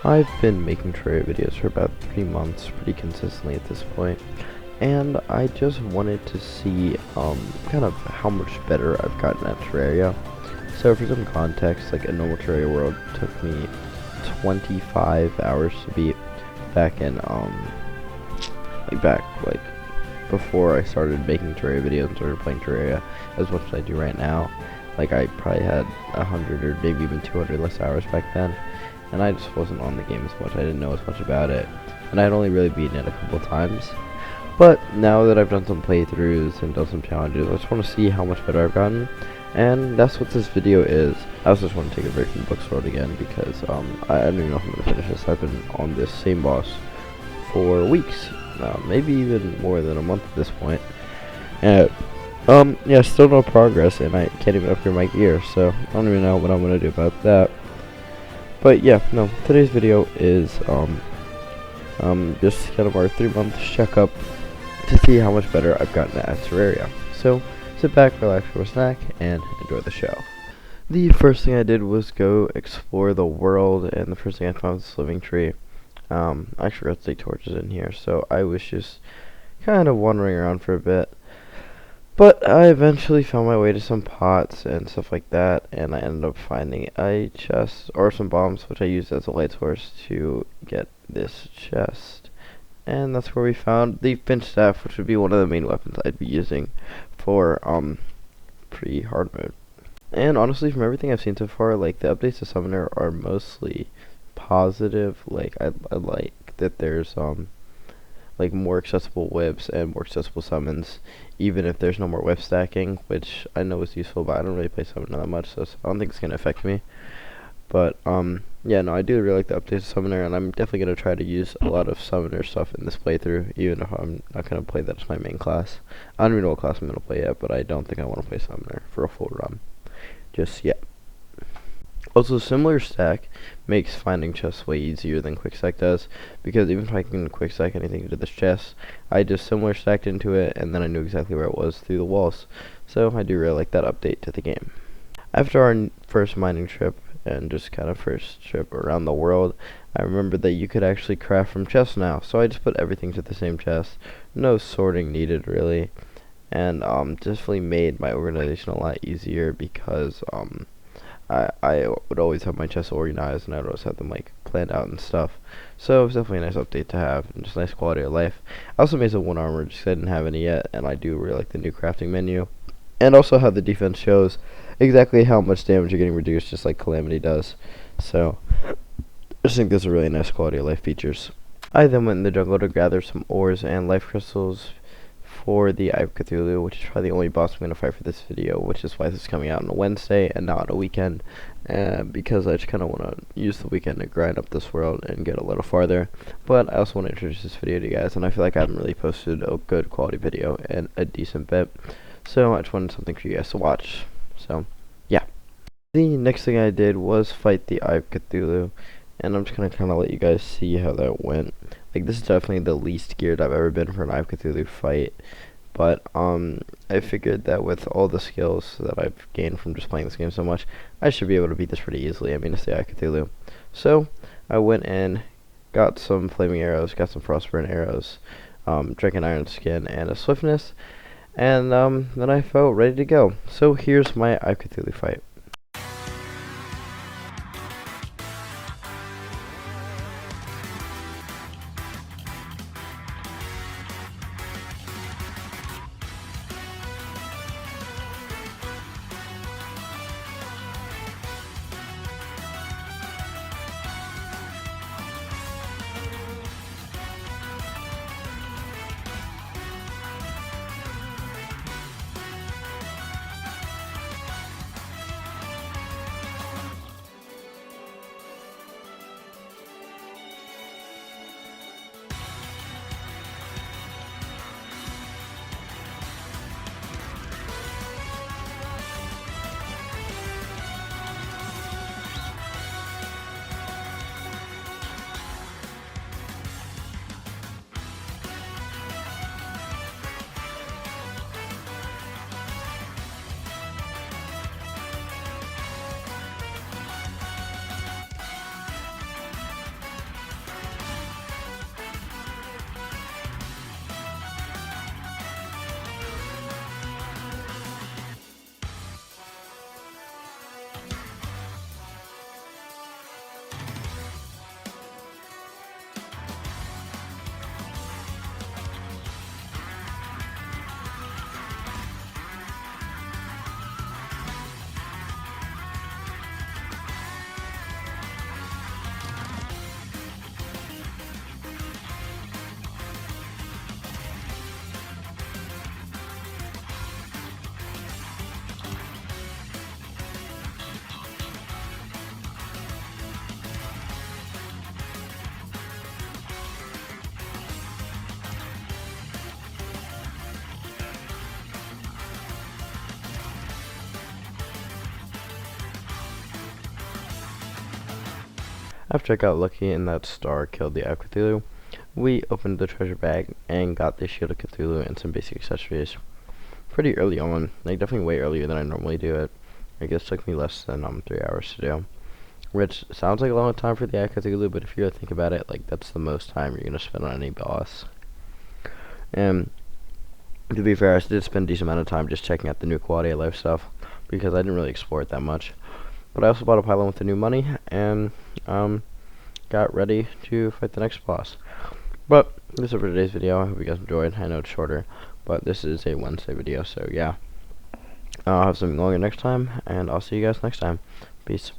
I've been making Terraria videos for about 3 months, pretty consistently at this point, and I just wanted to see kind of how much better I've gotten at Terraria. So for some context, like a normal Terraria world took me 25 hours to beat back in like before I started making Terraria videos and started playing Terraria as much as I do right now. Like I probably had 100 or maybe even 200 less hours back then, and I just wasn't on the game as much. I didn't know as much about it, and I'd only really beaten it a couple times. But now that I've done some playthroughs and done some challenges, I just want to see how much better I've gotten, and that's what this video is. I also just want to take a break from Books Road again because I don't even know if I'm going to finish this. I've been on this same boss for weeks, maybe even more than a month at this point. And yeah, still no progress, and I can't even upgrade my gear, so I don't even know what I'm gonna do about that. But yeah, no, today's video is just kind of our 3-month checkup to see how much better I've gotten at Terraria. So sit back, relax for a snack, and enjoy the show. The first thing I did was go explore the world, and the first thing I found was this living tree. I actually forgot to take torches in here, so I was just kind of wandering around for a bit. But I eventually found my way to some pots and stuff like that, and I ended up finding a chest, or some bombs, which I used as a light source to get this chest. And that's where we found the pinch staff, which would be one of the main weapons I'd be using for pre-hard mode. And honestly, from everything I've seen so far, like the updates to Summoner are mostly positive. Like I like that there's like more accessible whips and more accessible summons, even if there's no more whip stacking, which I know is useful, but I don't really play Summoner that much, so I don't think it's gonna affect me. But yeah, no, I do really like the update to Summoner, and I'm definitely gonna try to use a lot of Summoner stuff in this playthrough, even if I'm not gonna play that as my main class. I don't even know what class I'm gonna play yet, but I don't think I want to play Summoner for a full run just yet. Also, similar stack makes finding chests way easier than quick stack does, because even if I can quick stack anything into this chest, I just similar stacked into it, and then I knew exactly where it was through the walls. So I do really like that update to the game. After our first mining trip, and just kind of first trip around the world, I remembered that you could actually craft from chests now, so I just put everything to the same chest. No sorting needed, really, and definitely made my organization a lot easier, because I would always have my chests organized, and I'd always have them like planned out and stuff. So it was definitely a nice update to have, and just nice quality of life. I also made some 1 armor just 'cause I didn't have any yet, and I do really like the new crafting menu, and also how the defense shows exactly how much damage you're getting reduced, just like Calamity does. So I just think those are really nice quality of life features. I then went in the jungle to gather some ores and life crystals for the Eye of Cthulhu, which is probably the only boss I'm going to fight for this video, which is why this is coming out on a Wednesday and not on a weekend, because I just kind of want to use the weekend to grind up this world and get a little farther. But I also want to introduce this video to you guys, and I feel like I haven't really posted a good quality video in a decent bit, so I just wanted something for you guys to watch. So yeah, the next thing I did was fight the Eye of Cthulhu, and I'm just going to kind of let you guys see how that went. Like, this is definitely the least geared I've ever been for an Eye of Cthulhu fight, but I figured that with all the skills that I've gained from just playing this game so much, I should be able to beat this pretty easily. I mean, it's the Eye of Cthulhu. So I went in, got some flaming arrows, got some frostburn arrows, drank an iron skin and a swiftness, and then I felt ready to go. So here's my Eye of Cthulhu fight. After I got lucky and that star killed the Cthulhu, we opened the treasure bag and got the Shield of Cthulhu and some basic accessories pretty early on, like definitely way earlier than I normally do it. I guess it took me less than 3 hours to do, which sounds like a long time for the Cthulhu, but if you really think about it, like that's the most time you're gonna spend on any boss. And to be fair, I did spend a decent amount of time just checking out the new quality of life stuff because I didn't really explore it that much. But I also bought a pylon with the new money and got ready to fight the next boss. But this is it for today's video. I hope you guys enjoyed. I know it's shorter, but this is a Wednesday video, so yeah. I'll have something longer next time, and I'll see you guys next time. Peace.